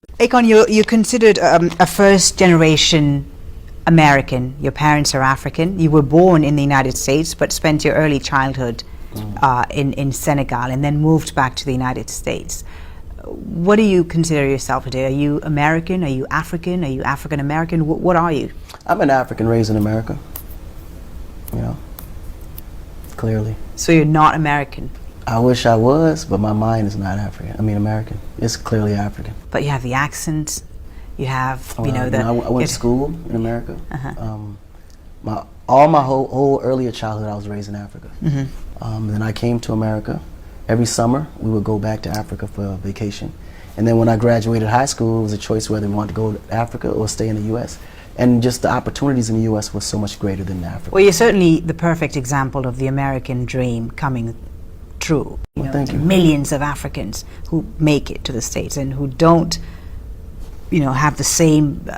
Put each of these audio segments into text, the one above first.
Akon, you're considered a first-generation American. Your parents are African. You were born in the United States, but spent your early childhood in Senegal, and then moved back to the United States. What do you consider yourself today? Are you American? Are you African? Are you African American? What are you? I'm an African raised in America. You know, clearly. So you're not American? I wish I was, but my mind is not African. I mean American. It's clearly African. But you have the accent. You have, I went to school in America. My whole earlier childhood, I was raised in Africa. Then I came to America. Every summer, we would go back to Africa for a vacation. And then when I graduated high school, it was a choice whether we wanted to go to Africa or stay in the U.S. And just the opportunities in the U.S. was so much greater than Africa. Well, you're certainly the perfect example of the American dream coming true. Thank you. Millions of Africans who make it to the States and who don't, have the same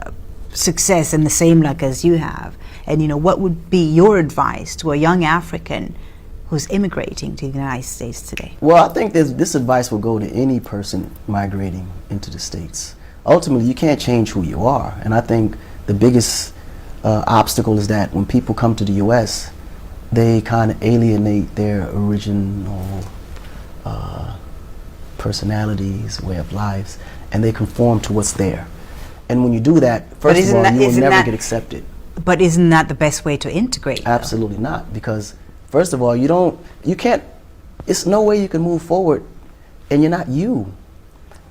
success and the same luck as you have. And what would be your advice to a young African who's immigrating to the United States today? Well, I think this advice will go to any person migrating into the States. Ultimately, you can't change who you are. And I think the biggest obstacle is that when people come to the U.S., they kind of alienate their original personalities, way of lives, and they conform to what's there. And when you do that, first of all, you will never get accepted. But isn't that the best way to integrate? Absolutely not, because first of all, it's no way you can move forward and you're not you.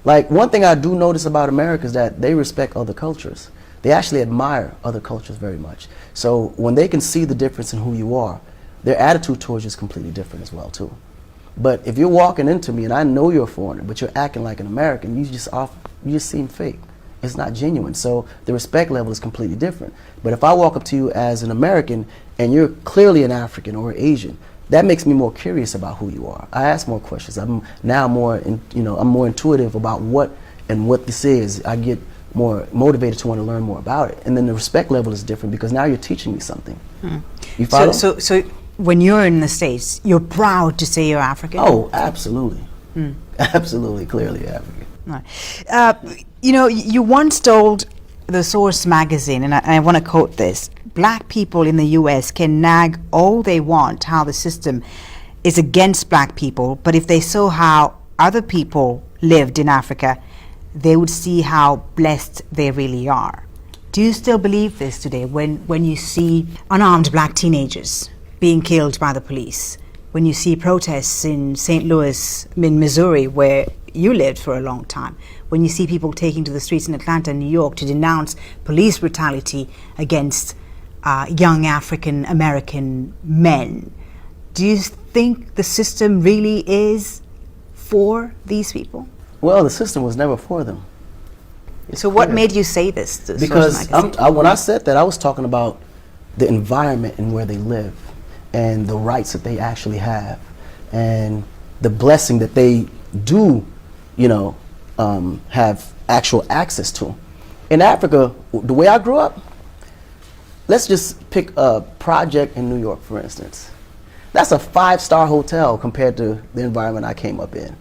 Like, one thing I do notice about America is that they respect other cultures. They actually admire other cultures very much. So when they can see the difference in who you are, their attitude towards you is completely different as well too. But if you're walking into me and I know you're a foreigner, but you're acting like an American, you just seem fake. It's not genuine. So the respect level is completely different. But if I walk up to you as an American and you're clearly an African or Asian, that makes me more curious about who you are. I ask more questions. I'm now more intuitive about what this is. I get more motivated to want to learn more about it. And then the respect level is different because now you're teaching me something. You follow? So when you're in the States, you're proud to say you're African? Oh, absolutely. Absolutely, clearly African. Right. You once told the Source magazine, and I want to quote this: "Black people in the U.S. can nag all they want how the system is against black people, but if they saw how other people lived in Africa, they would see how blessed they really are." Do you still believe this today when you see unarmed black teenagers being killed by the police, when you see protests in St. Louis, in Missouri, where you lived for a long time, when you see people taking to the streets in Atlanta and New York to denounce police brutality against young African American men? Do you think the system really is for these people? Well, the system was never for them. So what made you say this? Because when I said that, I was talking about the environment and where they live and the rights that they actually have and the blessing that they do, have actual access to. In Africa, the way I grew up, let's just pick a project in New York, for instance. That's a 5-star hotel compared to the environment I came up in.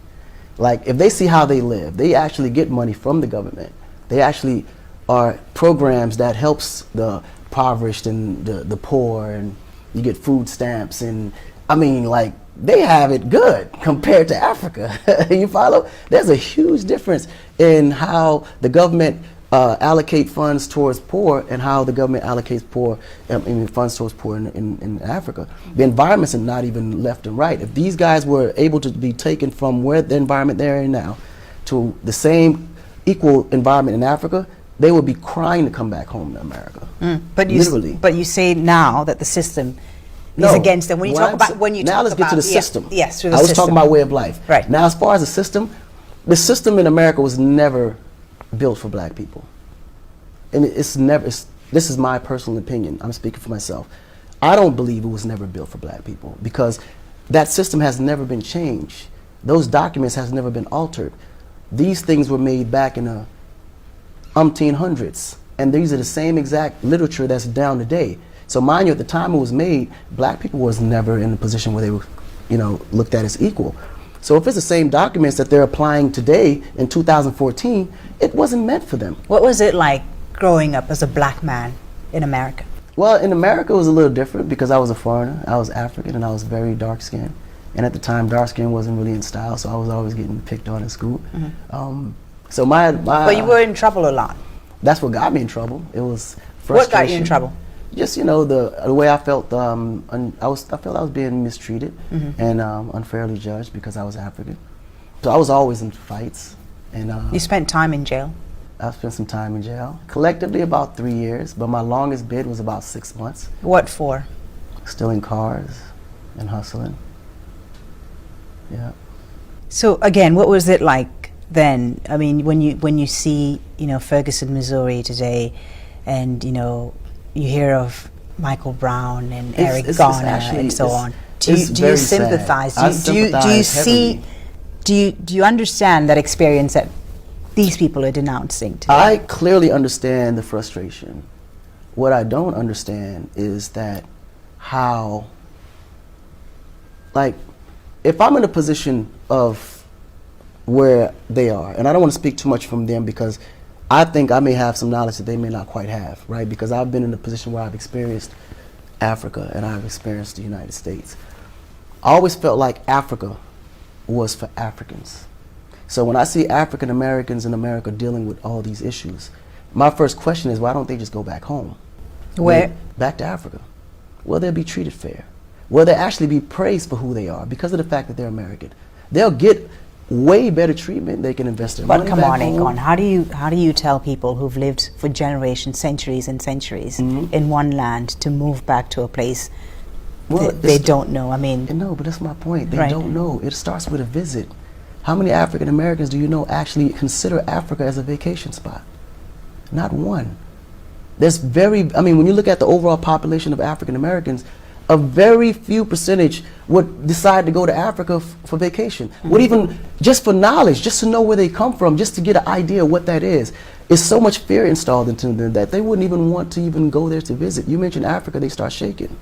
Like, if they see how they live, they actually get money from the government. They actually are programs that helps the impoverished and the poor, and you get food stamps, and I mean, like, they have it good compared to Africa. You follow? There's a huge difference in how the government allocate funds towards poor and how the government allocates funds towards poor in Africa. The environments are not even left and right. If these guys were able to be taken from where the environment they're in now to the same equal environment in Africa, they would be crying to come back home to America. But you say now that the system is against them. When you talk about now let's get to the system. Yes, through the I was system. talking about way of life. Right. Now, as far as the system in America was never built for black people. And this is my personal opinion. I'm speaking for myself. I don't believe it was never built for black people because that system has never been changed. Those documents has never been altered. These things were made back in the umpteen hundreds, and these are the same exact literature that's down today. So mind you, at the time it was made, black people was never in a position where they were, looked at as equal. So if it's the same documents that they're applying today in 2014, it wasn't meant for them. What was it like growing up as a black man in America? Well, in America it was a little different because I was a foreigner. I was African and I was very dark skinned. And at the time, dark skin wasn't really in style, so I was always getting picked on in school. So my But you were in trouble a lot. That's what got me in trouble. It was frustration. What got you in trouble? Just, you know, the way I felt. I felt I was being mistreated and unfairly judged because I was African. So I was always in fights. And You spent time in jail? I spent some time in jail. Collectively about 3 years, but my longest bid was about 6 months. What for? Stealing cars and hustling. Yeah. So again, what was it like then? I mean, when you see, you know, Ferguson, Missouri today, and you know, you hear of Michael Brown and Eric Garner and so on. Do you sympathize? Do you see? Do you understand that experience that these people are denouncing today? I clearly understand the frustration. What I don't understand is that how, like, if I'm in a position of where they are, and I don't want to speak too much from them because I think I may have some knowledge that they may not quite have, right? Because I've been in a position where I've experienced Africa and I've experienced the United States. I always felt like Africa was for Africans. So when I see African Americans in America dealing with all these issues, my first question is, why don't they just go back home? Where? Back to Africa. Where they'll be treated fair. Where they'll actually be praised for who they are because of the fact that they're American. They'll get way better treatment. They can invest their money But come on, back home. Akon, how do you tell people who've lived for generations, centuries and centuries in one land to move back to a place they don't know? I mean, no, but that's my point. They don't know. It starts with a visit. How many African Americans do you know actually consider Africa as a vacation spot? Not one. I mean, when you look at the overall population of African Americans, a very few percentage would decide to go to Africa for vacation. Would even, just for knowledge, just to know where they come from, just to get an idea of what that is. It's so much fear installed into them that they wouldn't even want to even go there to visit. You mentioned Africa, they start shaking.